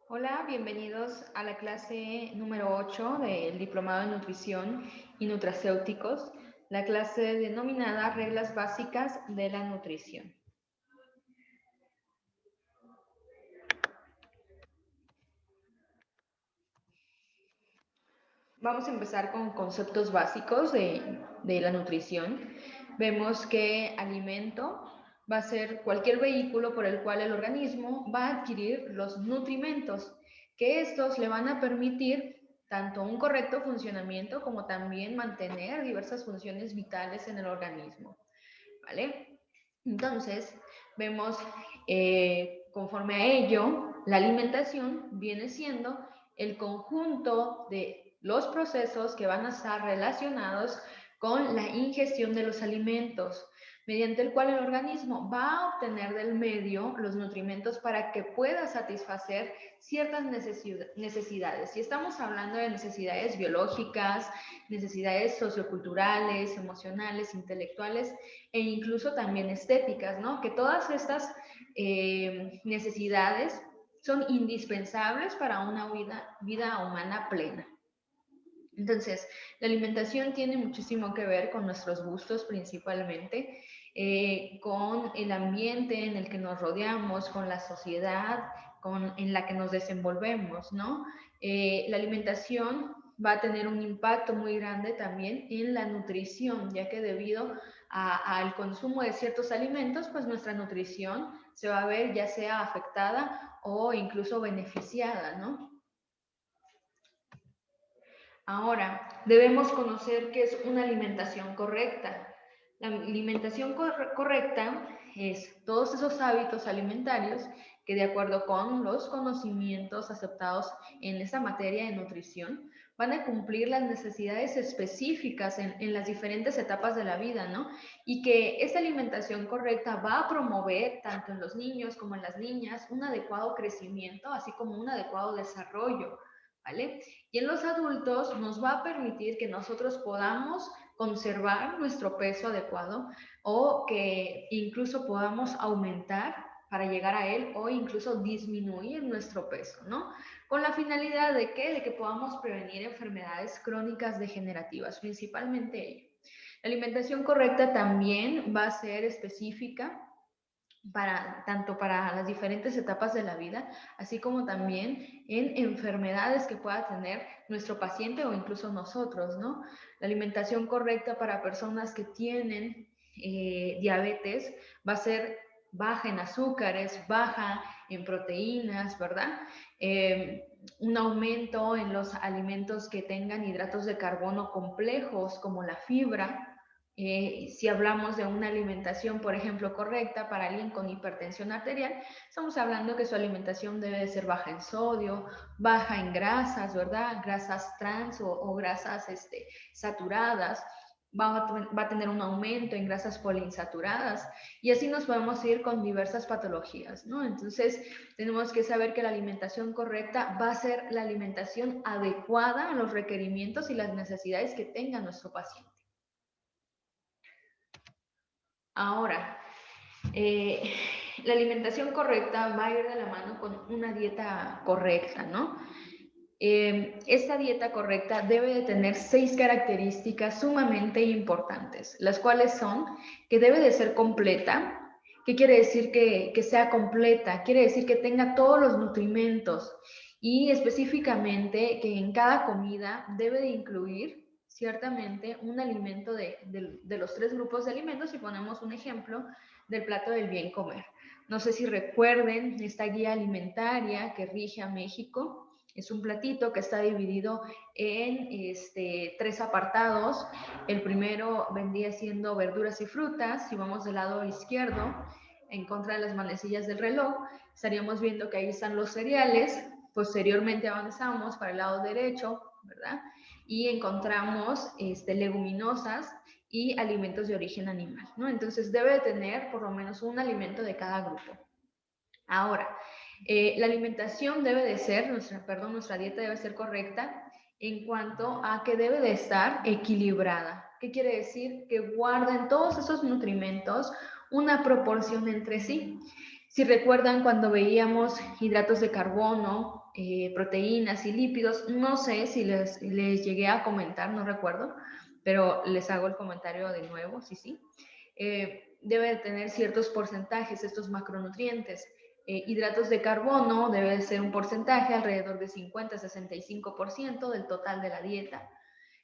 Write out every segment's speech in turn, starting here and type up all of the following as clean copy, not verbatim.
Hola, bienvenidos a la clase número 8 del Diplomado en Nutrición y Nutracéuticos, la clase denominada Reglas Básicas de la Nutrición. Vamos a empezar con conceptos básicos de la nutrición. Vemos que alimento va a ser cualquier vehículo por el cual el organismo va a adquirir los nutrimentos, que estos le van a permitir tanto un correcto funcionamiento como también mantener diversas funciones vitales en el organismo, ¿vale? Entonces, vemos conforme a ello, la alimentación viene siendo el conjunto de los procesos que van a estar relacionados con la ingestión de los alimentos, mediante el cual el organismo va a obtener del medio los nutrimentos para que pueda satisfacer ciertas necesidades. Si estamos hablando de necesidades biológicas, necesidades socioculturales, emocionales, intelectuales e incluso también estéticas, ¿no? Que todas estas necesidades son indispensables para una vida humana plena. Entonces, la alimentación tiene muchísimo que ver con nuestros gustos principalmente, con el ambiente en el que nos rodeamos, con la sociedad en la que nos desenvolvemos, ¿no? La alimentación va a tener un impacto muy grande también en la nutrición, ya que debido al consumo de ciertos alimentos, pues nuestra nutrición se va a ver ya sea afectada o incluso beneficiada, ¿no? Ahora, debemos conocer qué es una alimentación correcta. La alimentación correcta es todos esos hábitos alimentarios que, de acuerdo con los conocimientos aceptados en esta materia de nutrición, van a cumplir las necesidades específicas en las diferentes etapas de la vida, ¿no? Y que esta alimentación correcta va a promover, tanto en los niños como en las niñas, un adecuado crecimiento, así como un adecuado desarrollo, ¿vale? Y en los adultos nos va a permitir que nosotros podamos conservar nuestro peso adecuado o que incluso podamos aumentar para llegar a él o incluso disminuir nuestro peso, ¿no? Con la finalidad de ¿qué? De que podamos prevenir enfermedades crónicas degenerativas, principalmente ello. La alimentación correcta también va a ser específica tanto para las diferentes etapas de la vida, así como también en enfermedades que pueda tener nuestro paciente o incluso nosotros, ¿no? La alimentación correcta para personas que tienen diabetes va a ser baja en azúcares, baja en proteínas, ¿verdad? Un aumento en los alimentos que tengan hidratos de carbono complejos, como la fibra. Si hablamos de una alimentación, por ejemplo, correcta para alguien con hipertensión arterial, estamos hablando que su alimentación debe de ser baja en sodio, baja en grasas, ¿verdad? Grasas trans o grasas saturadas. Va a tener un aumento en grasas poliinsaturadas y así nos podemos ir con diversas patologías, ¿no? Entonces, tenemos que saber que la alimentación correcta va a ser la alimentación adecuada a los requerimientos y las necesidades que tenga nuestro paciente. Ahora, eh, la alimentación correcta va a ir de la mano con una dieta correcta, ¿no? Esta dieta correcta debe de tener 6 características sumamente importantes, las cuales son que debe de ser completa. ¿Qué quiere decir que sea completa? Quiere decir que tenga todos los nutrimentos y específicamente que en cada comida debe de incluir ciertamente un alimento de los 3 grupos de alimentos. Si ponemos un ejemplo del plato del bien comer. No sé si recuerden esta guía alimentaria que rige a México. Es un platito que está dividido en 3 apartados. El primero vendría siendo verduras y frutas. Si vamos del lado izquierdo, en contra de las manecillas del reloj, estaríamos viendo que ahí están los cereales. Posteriormente avanzamos para el lado derecho, ¿verdad? Y encontramos leguminosas y alimentos de origen animal, ¿no? Entonces debe de tener por lo menos un alimento de cada grupo. Ahora, la alimentación debe de ser, nuestra dieta debe ser correcta en cuanto a que debe de estar equilibrada. ¿Qué quiere decir? Que guarden todos esos nutrimentos una proporción entre sí. Si recuerdan cuando veíamos hidratos de carbono, proteínas y lípidos, no sé si les llegué a comentar, no recuerdo, pero les hago el comentario de nuevo, sí. Debe de tener ciertos porcentajes estos macronutrientes. Hidratos de carbono debe de ser un porcentaje alrededor de 50-65% del total de la dieta.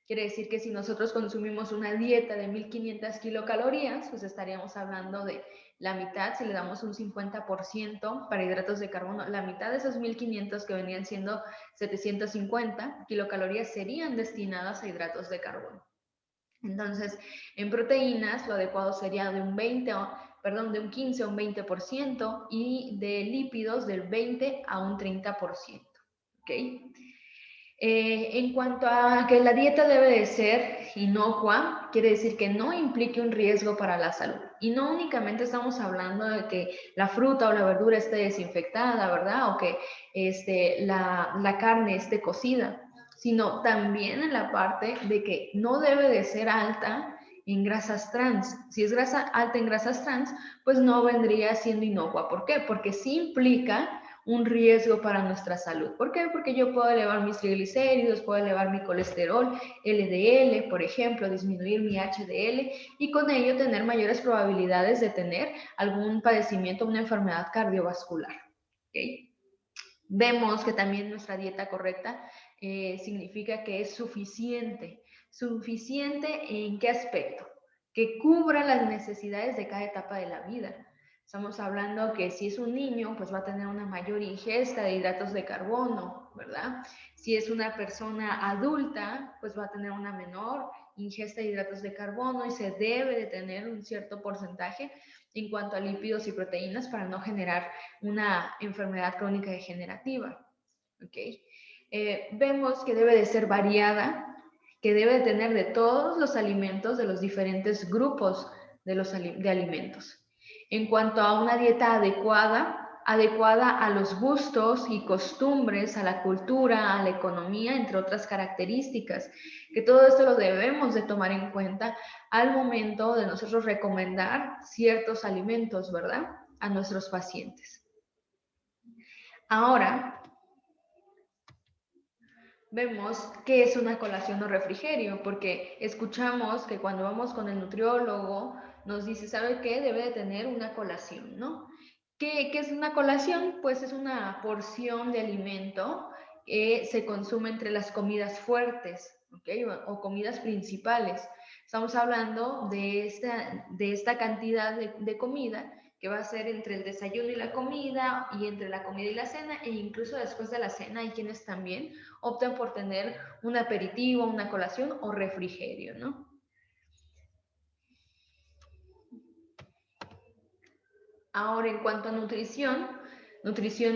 Quiere decir que si nosotros consumimos una dieta de 1500 kilocalorías, pues estaríamos hablando de la mitad, si le damos un 50% para hidratos de carbono, la mitad de esos 1500 que venían siendo 750 kilocalorías serían destinadas a hidratos de carbono. Entonces, en proteínas lo adecuado sería de un 15 a un 20% y de lípidos del 20 a un 30%. ¿Ok? En cuanto a que la dieta debe de ser inocua, quiere decir que no implique un riesgo para la salud. Y no únicamente estamos hablando de que la fruta o la verdura esté desinfectada, ¿verdad? O que la carne esté cocida, sino también en la parte de que no debe de ser alta en grasas trans. Si es alta en grasas trans, pues no vendría siendo inocua. ¿Por qué? Porque sí implica un riesgo para nuestra salud. ¿Por qué? Porque yo puedo elevar mis triglicéridos, puedo elevar mi colesterol, LDL, por ejemplo, disminuir mi HDL y con ello tener mayores probabilidades de tener algún padecimiento, una enfermedad cardiovascular. ¿Okay? Vemos que también nuestra dieta correcta significa que es suficiente. ¿Suficiente en qué aspecto? Que cubra las necesidades de cada etapa de la vida. Estamos hablando que si es un niño, pues va a tener una mayor ingesta de hidratos de carbono, ¿verdad? Si es una persona adulta, pues va a tener una menor ingesta de hidratos de carbono y se debe de tener un cierto porcentaje en cuanto a lípidos y proteínas para no generar una enfermedad crónica degenerativa. ¿Okay? Vemos que debe de ser variada, que debe de tener de todos los alimentos de los diferentes grupos de alimentos. En cuanto a una dieta adecuada a los gustos y costumbres, a la cultura, a la economía, entre otras características, que todo esto lo debemos de tomar en cuenta al momento de nosotros recomendar ciertos alimentos, ¿verdad?, a nuestros pacientes. Ahora, vemos qué es una colación o refrigerio, porque escuchamos que cuando vamos con el nutriólogo nos dice, ¿sabe qué? Debe de tener una colación, ¿no? ¿Qué es una colación? Pues es una porción de alimento que se consume entre las comidas fuertes, ¿ok? O comidas principales. Estamos hablando de esta cantidad de comida que va a ser entre el desayuno y la comida, y entre la comida y la cena, e incluso después de la cena hay quienes también optan por tener un aperitivo, una colación o refrigerio, ¿no? Ahora, en cuanto a nutrición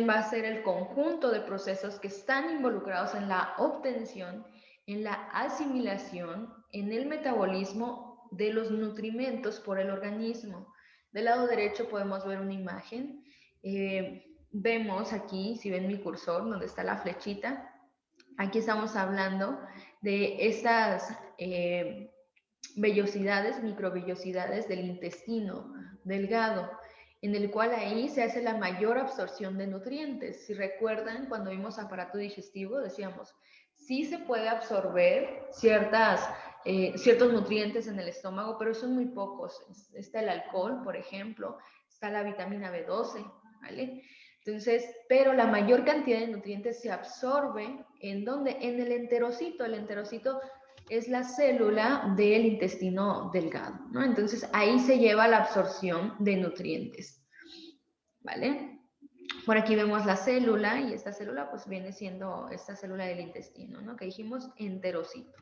va a ser el conjunto de procesos que están involucrados en la obtención, en la asimilación, en el metabolismo de los nutrimentos por el organismo. Del lado derecho podemos ver una imagen. Vemos aquí, si ven mi cursor, donde está la flechita, aquí estamos hablando de estas vellosidades, microvellosidades del intestino delgado, en el cual ahí se hace la mayor absorción de nutrientes. Si recuerdan, cuando vimos aparato digestivo, decíamos, sí se puede absorber ciertos nutrientes en el estómago, pero son muy pocos. Está el alcohol, por ejemplo, está la vitamina B12, ¿vale? Entonces, pero la mayor cantidad de nutrientes se absorbe ¿en dónde? En el enterocito. El enterocito es la célula del intestino delgado, ¿no? Entonces, ahí se lleva la absorción de nutrientes, ¿vale? Por aquí vemos la célula, y esta célula pues viene siendo esta célula del intestino, ¿no? Que dijimos enterocito,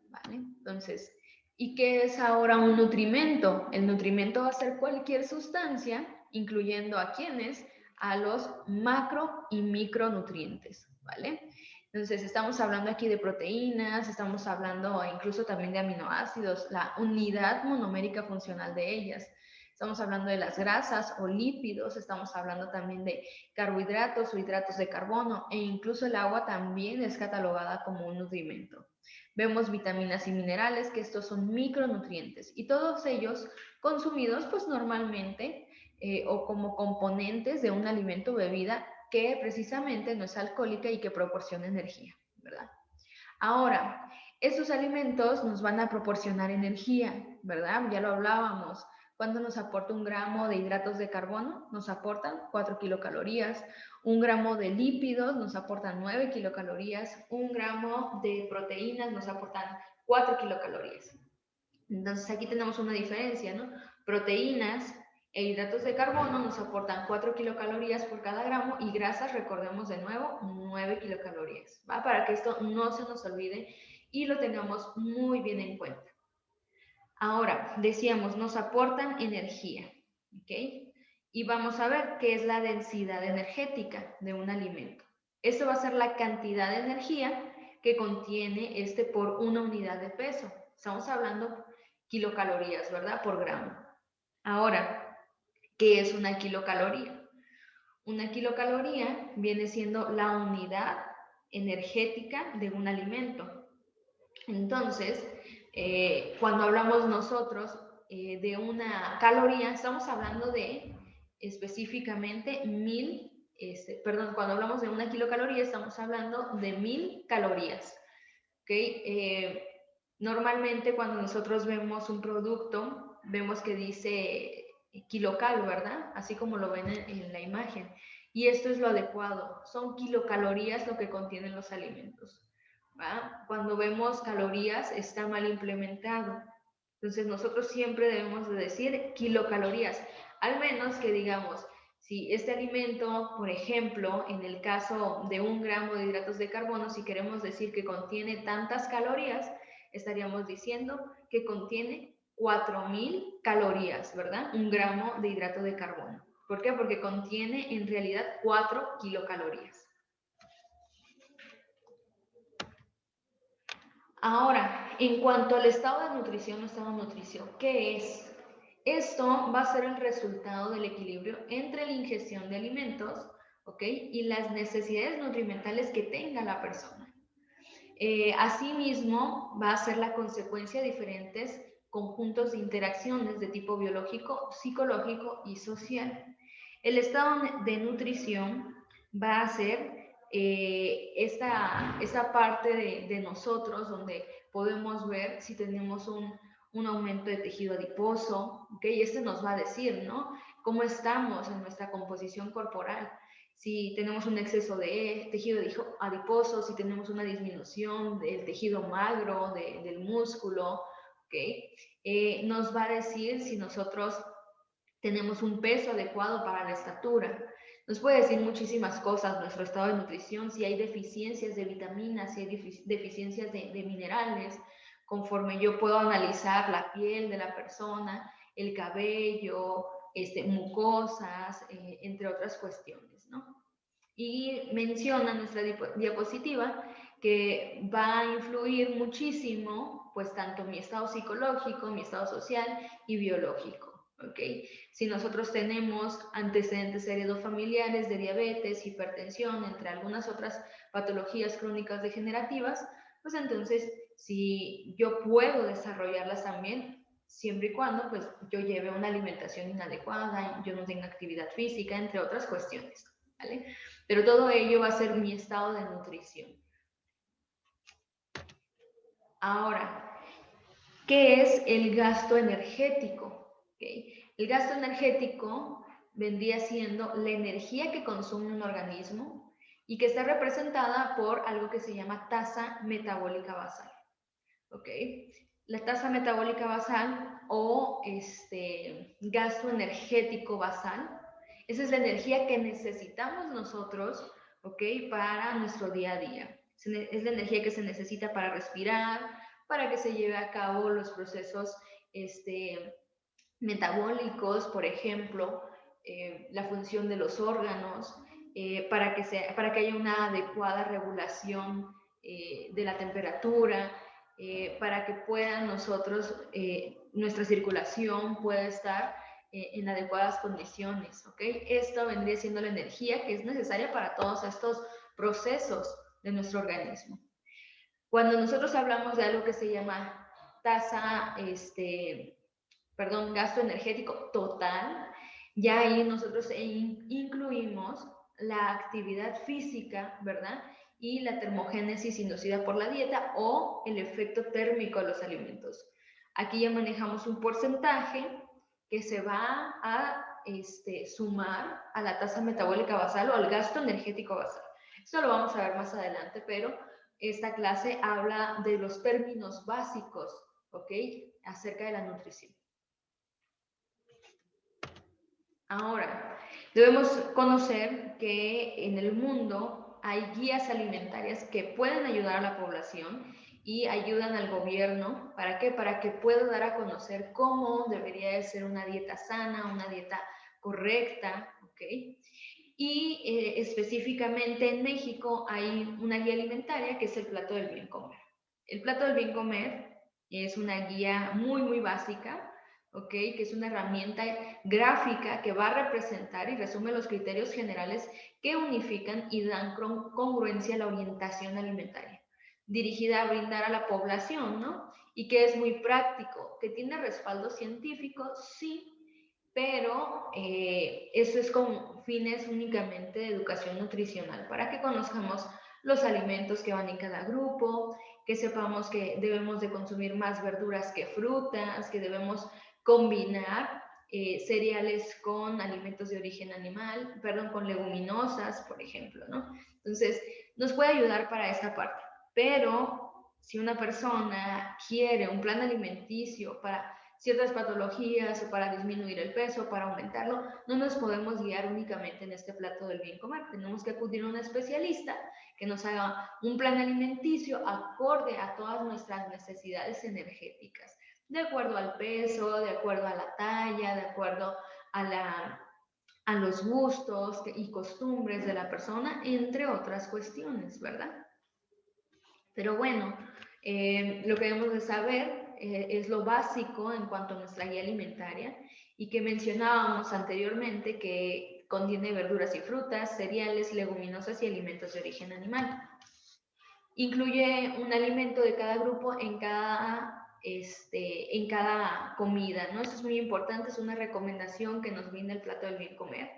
¿vale? Entonces, ¿y qué es ahora un nutrimento? El nutrimento va a ser cualquier sustancia, incluyendo a quiénes, a los macro y micronutrientes, ¿vale? Entonces, estamos hablando aquí de proteínas, estamos hablando incluso también de aminoácidos, la unidad monomérica funcional de ellas. Estamos hablando de las grasas o lípidos, estamos hablando también de carbohidratos o hidratos de carbono, e incluso el agua también es catalogada como un nutrimento. Vemos vitaminas y minerales, que estos son micronutrientes, y todos ellos consumidos pues normalmente o como componentes de un alimento o bebida que precisamente no es alcohólica y que proporciona energía, ¿verdad? Ahora, estos alimentos nos van a proporcionar energía, ¿verdad? Ya lo hablábamos. ¿Cuánto nos aporta un gramo de hidratos de carbono? Nos aportan 4 kilocalorías. Un gramo de lípidos nos aportan 9 kilocalorías. Un gramo de proteínas nos aportan 4 kilocalorías. Entonces aquí tenemos una diferencia, ¿no? Proteínas e hidratos de carbono nos aportan 4 kilocalorías por cada gramo y grasas, recordemos de nuevo, 9 kilocalorías, ¿va? Para que esto no se nos olvide y lo tengamos muy bien en cuenta. Ahora, decíamos, nos aportan energía, ¿ok? Y vamos a ver qué es la densidad energética de un alimento. Esto va a ser la cantidad de energía que contiene este por una unidad de peso. Estamos hablando kilocalorías, ¿verdad? Por gramo. Ahora, ¿qué es una kilocaloría? Una kilocaloría viene siendo la unidad energética de un alimento. Entonces, cuando hablamos nosotros de una caloría, estamos hablando de específicamente cuando hablamos de una kilocaloría, estamos hablando de 1000 calorías. ¿Okay? Normalmente cuando nosotros vemos un producto, vemos que dice kilocal, ¿verdad? Así como lo ven en la imagen. Y esto es lo adecuado. Son kilocalorías lo que contienen los alimentos. ¿Va? Cuando vemos calorías está mal implementado. Entonces nosotros siempre debemos de decir kilocalorías, al menos que digamos, si este alimento, por ejemplo, en el caso de 1 gramo de hidratos de carbono, si queremos decir que contiene tantas calorías, estaríamos diciendo que contiene 4000 calorías, ¿verdad? 1 gramo de hidrato de carbono. ¿Por qué? Porque contiene en realidad 4 kilocalorías. Ahora, en cuanto al estado de nutrición o estado de nutrición, ¿qué es? Esto va a ser el resultado del equilibrio entre la ingestión de alimentos, ¿ok? Y las necesidades nutrimentales que tenga la persona. Asimismo, va a ser la consecuencia de diferentes conjuntos de interacciones de tipo biológico, psicológico y social. El estado de nutrición va a ser esa parte de nosotros donde podemos ver si tenemos un aumento de tejido adiposo, ¿ok? Y este nos va a decir, ¿no? Cómo estamos en nuestra composición corporal. Si tenemos un exceso de tejido adiposo, si tenemos una disminución del tejido magro, del músculo, ¿ok? Nos va a decir si nosotros tenemos un peso adecuado para la estatura. Nos puede decir muchísimas cosas nuestro estado de nutrición, si hay deficiencias de vitaminas, si hay deficiencias de minerales, conforme yo puedo analizar la piel de la persona, el cabello, mucosas, entre otras cuestiones, ¿no? Y menciona nuestra diapositiva que va a influir muchísimo, pues tanto mi estado psicológico, mi estado social y biológico. ¿Ok? Si nosotros tenemos antecedentes heredofamiliares de diabetes, hipertensión, entre algunas otras patologías crónicas degenerativas, pues entonces si yo puedo desarrollarlas también, siempre y cuando pues yo lleve una alimentación inadecuada, yo no tenga actividad física, entre otras cuestiones, ¿vale? Pero todo ello va a ser mi estado de nutrición. Ahora, ¿qué es el gasto energético? ¿Okay? El gasto energético vendría siendo la energía que consume un organismo y que está representada por algo que se llama tasa metabólica basal. ¿Ok? La tasa metabólica basal o gasto energético basal, esa es la energía que necesitamos nosotros, ¿ok? Para nuestro día a día. Es la energía que se necesita para respirar, para que se lleve a cabo los procesos metabólicos, por ejemplo, la función de los órganos, para que haya una adecuada regulación de la temperatura, para que pueda nuestra circulación pueda estar en adecuadas condiciones, ¿ok? Esto vendría siendo la energía que es necesaria para todos estos procesos de nuestro organismo. Cuando nosotros hablamos de algo que se llama gasto energético total, Ya ahí nosotros incluimos la actividad física, ¿verdad? Y la termogénesis inducida por la dieta o el efecto térmico de los alimentos. Aquí ya manejamos un porcentaje que se va a sumar a la tasa metabólica basal o al gasto energético basal. Esto lo vamos a ver más adelante, pero esta clase habla de los términos básicos, ¿ok? Acerca de la nutrición. Ahora, debemos conocer que en el mundo hay guías alimentarias que pueden ayudar a la población y ayudan al gobierno. ¿Para qué? Para que pueda dar a conocer cómo debería de ser una dieta sana, una dieta correcta, ¿ok? Y específicamente en México hay una guía alimentaria que es el plato del bien comer. El plato del bien comer es una guía muy, muy básica, ¿ok? Que es una herramienta gráfica que va a representar y resume los criterios generales que unifican y dan congruencia a la orientación alimentaria, dirigida a brindar a la población, ¿no? Y que es muy práctico, que tiene respaldo científico, sí, pero eso es con fines únicamente de educación nutricional, para que conozcamos los alimentos que van en cada grupo, que sepamos que debemos de consumir más verduras que frutas, que debemos combinar cereales con alimentos de origen animal, perdón, con leguminosas, por ejemplo, ¿no? Entonces, nos puede ayudar para esta parte, pero si una persona quiere un plan alimenticio para ciertas patologías o para disminuir el peso, para aumentarlo, no nos podemos guiar únicamente en este plato del bien comer. Tenemos que acudir a un especialista que nos haga un plan alimenticio acorde a todas nuestras necesidades energéticas, de acuerdo al peso, de acuerdo a la talla, de acuerdo a los gustos y costumbres de la persona, entre otras cuestiones, ¿verdad? Pero bueno, lo que debemos de saber es lo básico en cuanto a nuestra guía alimentaria y que mencionábamos anteriormente que contiene verduras y frutas, cereales, leguminosas y alimentos de origen animal. Incluye un alimento de cada grupo en cada comida, ¿no? Eso es muy importante, es una recomendación que nos brinda el plato del bien comer.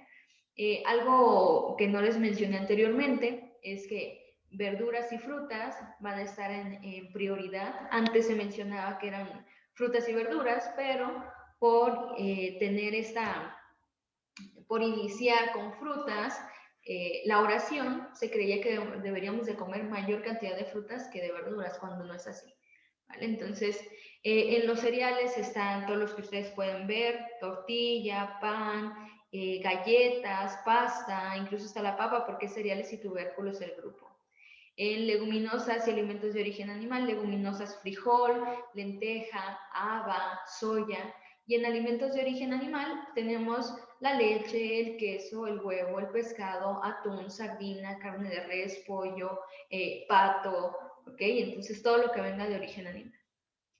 Algo que no les mencioné anteriormente es que verduras y frutas van a estar en prioridad. Antes se mencionaba que eran frutas y verduras, pero por por iniciar con frutas, la oración, se creía que deberíamos de comer mayor cantidad de frutas que de verduras, cuando no es así. ¿Vale? Entonces, en los cereales están todos los que ustedes pueden ver: tortilla, pan, galletas, pasta, incluso está la papa, porque es cereales y tubérculos el grupo. En leguminosas y alimentos de origen animal, leguminosas, frijol, lenteja, haba, soya. Y en alimentos de origen animal tenemos la leche, el queso, el huevo, el pescado, atún, sardina, carne de res, pollo, pato, ¿ok? Entonces todo lo que venga de origen animal.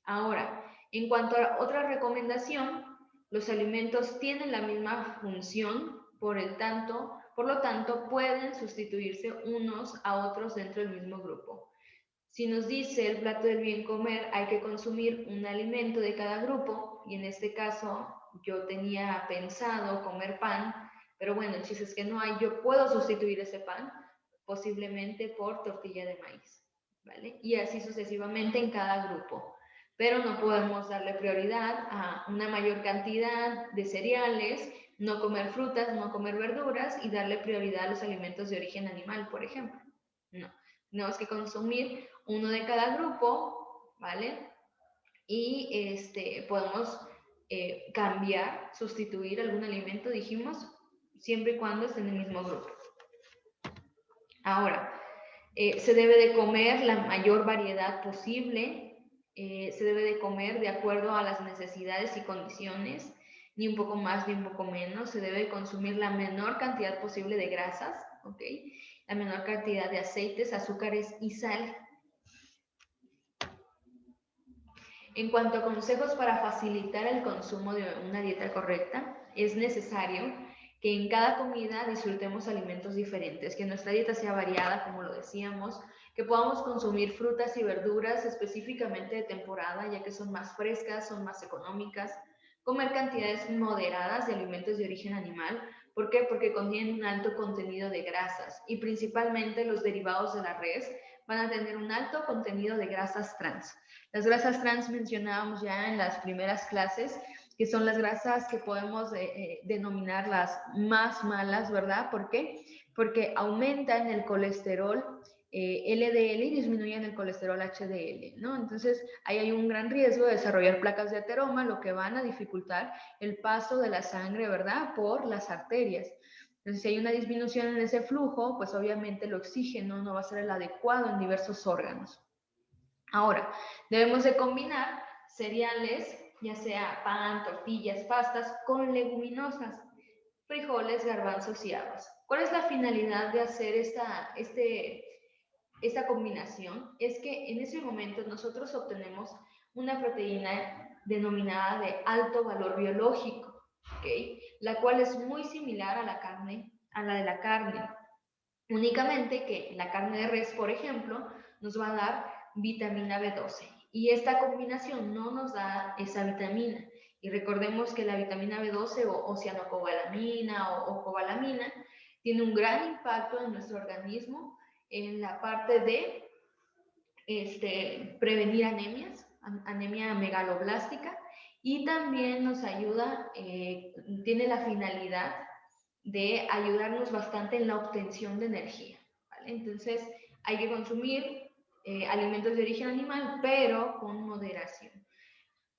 Ahora, en cuanto a otra recomendación, los alimentos tienen la misma función, por lo tanto, pueden sustituirse unos a otros dentro del mismo grupo. Si nos dice el plato del bien comer, hay que consumir un alimento de cada grupo, y en este caso yo tenía pensado comer pan, pero bueno, el chiste es que no hay, yo puedo sustituir ese pan posiblemente por tortilla de maíz, ¿vale? Y así sucesivamente en cada grupo. Pero no podemos darle prioridad a una mayor cantidad de cereales, no comer frutas, no comer verduras y darle prioridad a los alimentos de origen animal, por ejemplo. No, tenemos que consumir uno de cada grupo, ¿vale? Y podemos cambiar, sustituir algún alimento, dijimos, siempre y cuando esté en el mismo grupo. Ahora, se debe de comer la mayor variedad posible, se debe de comer de acuerdo a las necesidades y condiciones, ni un poco más ni un poco menos. Se debe consumir la menor cantidad posible de grasas, ¿ok? La menor cantidad de aceites, azúcares y sal. En cuanto a consejos para facilitar el consumo de una dieta correcta, es necesario que en cada comida disfrutemos alimentos diferentes, que nuestra dieta sea variada, como lo decíamos, que podamos consumir frutas y verduras específicamente de temporada, ya que son más frescas, son más económicas, Comer cantidades moderadas de alimentos de origen animal. ¿Por qué? Porque contienen un alto contenido de grasas y principalmente los derivados de la res van a tener un alto contenido de grasas trans. Las grasas trans mencionábamos ya en las primeras clases, que son las grasas que podemos denominar las más malas, ¿verdad? ¿Por qué? Porque aumentan el colesterol LDL y disminuyen el colesterol HDL, ¿no? Entonces, ahí hay un gran riesgo de desarrollar placas de ateroma, lo que van a dificultar el paso de la sangre, ¿verdad?, por las arterias. Entonces, si hay una disminución en ese flujo, pues obviamente el oxígeno no va a ser el adecuado en diversos órganos. Ahora, debemos de combinar cereales, ya sea pan, tortillas, pastas, con leguminosas, frijoles, garbanzos y habas. ¿Cuál es la finalidad de hacer esta combinación? Es que en ese momento nosotros obtenemos una proteína denominada de alto valor biológico, ¿okay? La cual es muy similar a la de la carne. Únicamente que la carne de res, por ejemplo, nos va a dar vitamina B12 y esta combinación no nos da esa vitamina. Y recordemos que la vitamina B12 o cianocobalamina o cobalamina tiene un gran impacto en nuestro organismo en la parte de prevenir anemias, anemia megaloblástica, y también nos ayuda, tiene la finalidad de ayudarnos bastante en la obtención de energía, ¿vale? Entonces hay que consumir alimentos de origen animal, pero con moderación.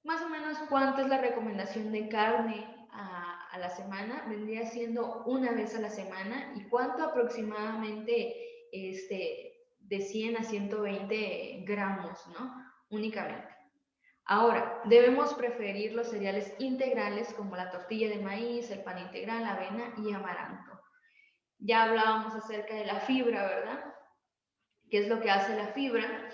Más o menos, ¿cuánto es la recomendación de carne a la semana? Vendría siendo una vez a la semana. ¿Y cuánto aproximadamente de 100 a 120 gramos, ¿no? Únicamente. Ahora, debemos preferir los cereales integrales como la tortilla de maíz, el pan integral, avena y amaranto. Ya hablábamos acerca de la fibra, ¿verdad? ¿Qué es lo que hace la fibra?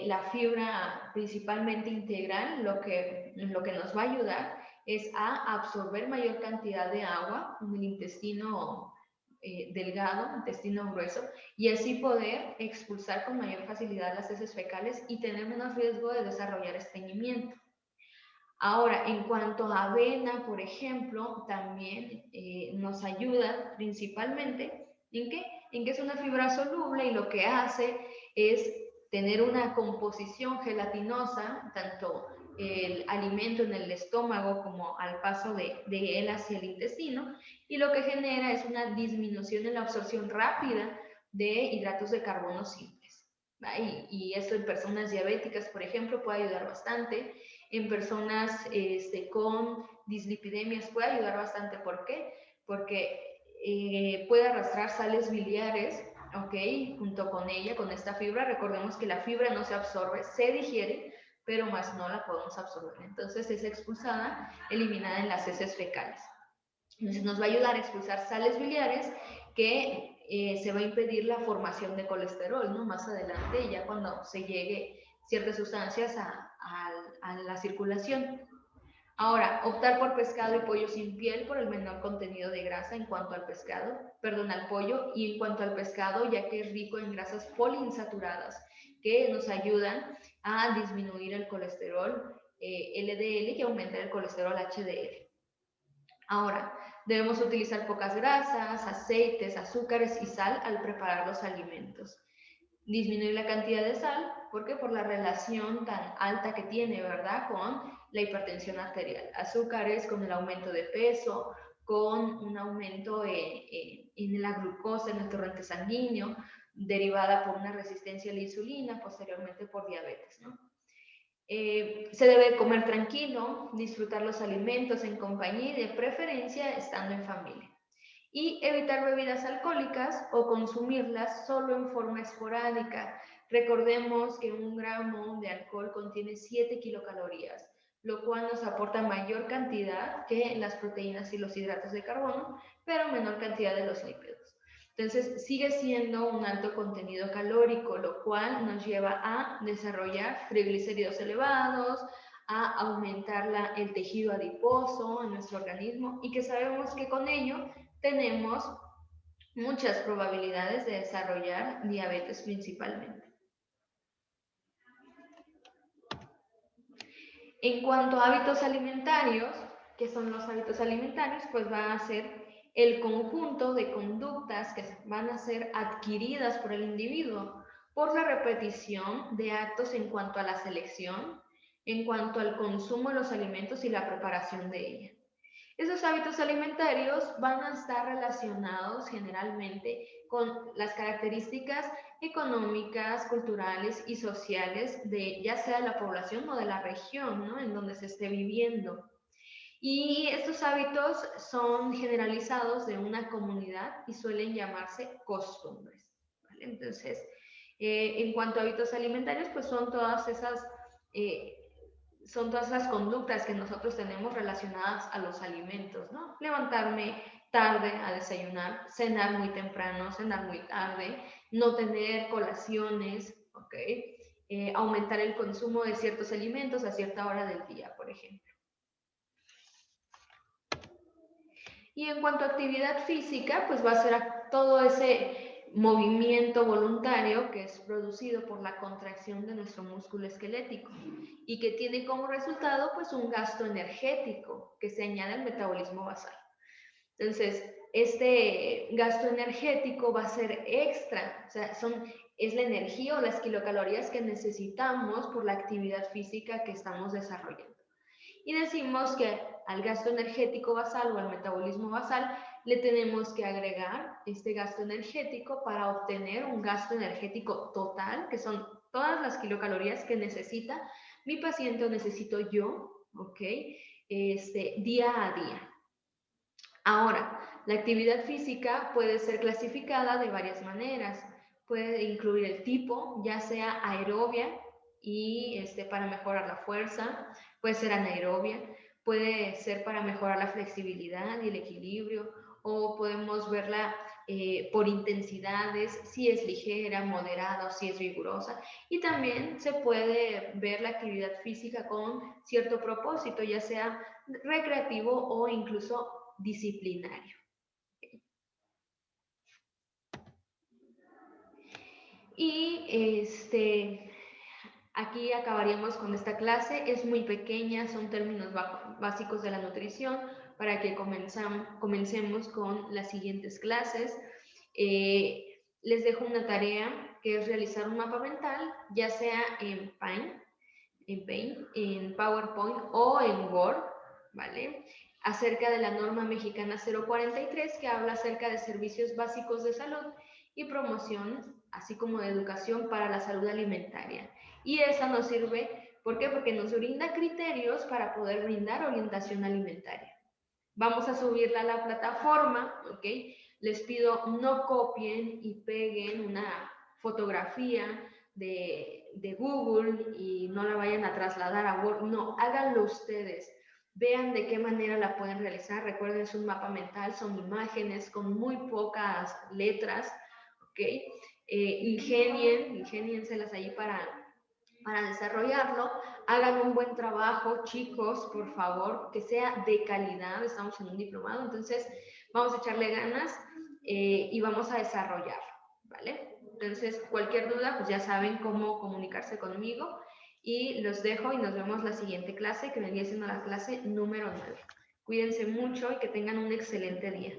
La fibra principalmente integral lo que nos va a ayudar es a absorber mayor cantidad de agua en el intestino delgado, intestino grueso, y así poder expulsar con mayor facilidad las heces fecales y tener menos riesgo de desarrollar estreñimiento. Ahora, en cuanto a avena, por ejemplo, también nos ayuda principalmente ¿en qué? En que es una fibra soluble y lo que hace es tener una composición gelatinosa, tanto el alimento en el estómago como al paso de él hacia el intestino, y lo que genera es una disminución en la absorción rápida de hidratos de carbono simples. Y esto en personas diabéticas, por ejemplo, puede ayudar bastante. En personas con dislipidemias puede ayudar bastante. ¿Por qué? Porque puede arrastrar sales biliares, ¿ok? Junto con ella, con esta fibra. Recordemos que la fibra no se absorbe, se digiere, pero más no la podemos absorber. Entonces es expulsada, eliminada en las heces fecales. Entonces nos va a ayudar a expulsar sales biliares que se va a impedir la formación de colesterol, ¿no? Más adelante, ya cuando se llegue ciertas sustancias a la circulación. Ahora, optar por pescado y pollo sin piel por el menor contenido de grasa en cuanto al pescado, perdón, al pollo, y en cuanto al pescado, ya que es rico en grasas poliinsaturadas que nos ayudan a disminuir el colesterol LDL y aumentar el colesterol HDL. Ahora, debemos utilizar pocas grasas, aceites, azúcares y sal al preparar los alimentos. Disminuir la cantidad de sal, porque por la relación tan alta que tiene, ¿verdad?, con la hipertensión arterial. Azúcares con el aumento de peso, con un aumento en la glucosa en el torrente sanguíneo, derivada por una resistencia a la insulina, posteriormente por diabetes, ¿no? Se debe comer tranquilo, disfrutar los alimentos en compañía y de preferencia estando en familia. Y evitar bebidas alcohólicas o consumirlas solo en forma esporádica. Recordemos que 1 gramo de alcohol contiene 7 kilocalorías, lo cual nos aporta mayor cantidad que las proteínas y los hidratos de carbono, pero menor cantidad de los lípidos. Entonces, sigue siendo un alto contenido calórico, lo cual nos lleva a desarrollar triglicéridos elevados, a aumentar el tejido adiposo en nuestro organismo, y que sabemos que con ello tenemos muchas probabilidades de desarrollar diabetes principalmente. En cuanto a hábitos alimentarios, ¿Qué son los hábitos alimentarios? Pues va a ser el conjunto de conductas que van a ser adquiridas por el individuo por la repetición de actos en cuanto a la selección, en cuanto al consumo de los alimentos y la preparación de ella. Esos hábitos alimentarios van a estar relacionados generalmente con las características económicas, culturales y sociales de ya sea de la población o de la región, ¿no?, en donde se esté viviendo. Y estos hábitos son generalizados de una comunidad y suelen llamarse costumbres, ¿vale? Entonces, en cuanto a hábitos alimentarios, pues eh, son todas esas conductas que nosotros tenemos relacionadas a los alimentos, ¿no? Levantarme tarde a desayunar, cenar muy temprano, cenar muy tarde, no tener colaciones, ¿ok? Aumentar el consumo de ciertos alimentos a cierta hora del día, por ejemplo. Y en cuanto a actividad física, pues va a ser todo ese movimiento voluntario que es producido por la contracción de nuestro músculo esquelético y que tiene como resultado pues un gasto energético que se añade al metabolismo basal. Entonces, este gasto energético va a ser extra, o sea, es la energía o las kilocalorías que necesitamos por la actividad física que estamos desarrollando. Y decimos que al gasto energético basal o al metabolismo basal le tenemos que agregar este gasto energético para obtener un gasto energético total, que son todas las kilocalorías que necesita mi paciente o necesito yo, ¿ok? Día a día. Ahora, la actividad física puede ser clasificada de varias maneras. Puede incluir el tipo, ya sea aerobia y para mejorar la fuerza, puede ser anaerobia, puede ser para mejorar la flexibilidad y el equilibrio, o podemos verla por intensidades, si es ligera, moderada o si es vigorosa. Y también se puede ver la actividad física con cierto propósito, ya sea recreativo o incluso disciplinario. Y aquí acabaríamos con esta clase. Es muy pequeña, son términos básicos de la nutrición para que comencemos con las siguientes clases. Les dejo una tarea que es realizar un mapa mental, ya sea en Paint, en PowerPoint o en Word, ¿vale? Acerca de la norma mexicana 043 que habla acerca de servicios básicos de salud y promoción, así como de educación para la salud alimentaria. Y esa nos sirve, ¿por qué? Porque nos brinda criterios para poder brindar orientación alimentaria. Vamos a subirla a la plataforma, ¿ok? Les pido no copien y peguen una fotografía de Google y no la vayan a trasladar a Word. No, háganlo ustedes. Vean de qué manera la pueden realizar. Recuerden, es un mapa mental, son imágenes con muy pocas letras, ¿ok? Ingénienselas ahí para desarrollarlo. Hagan un buen trabajo, chicos, por favor, que sea de calidad. Estamos en un diplomado, entonces vamos a echarle ganas y vamos a desarrollarlo, ¿vale? Entonces, cualquier duda, pues ya saben cómo comunicarse conmigo y los dejo y nos vemos la siguiente clase, que vendría siendo la clase número 9. Cuídense mucho y que tengan un excelente día.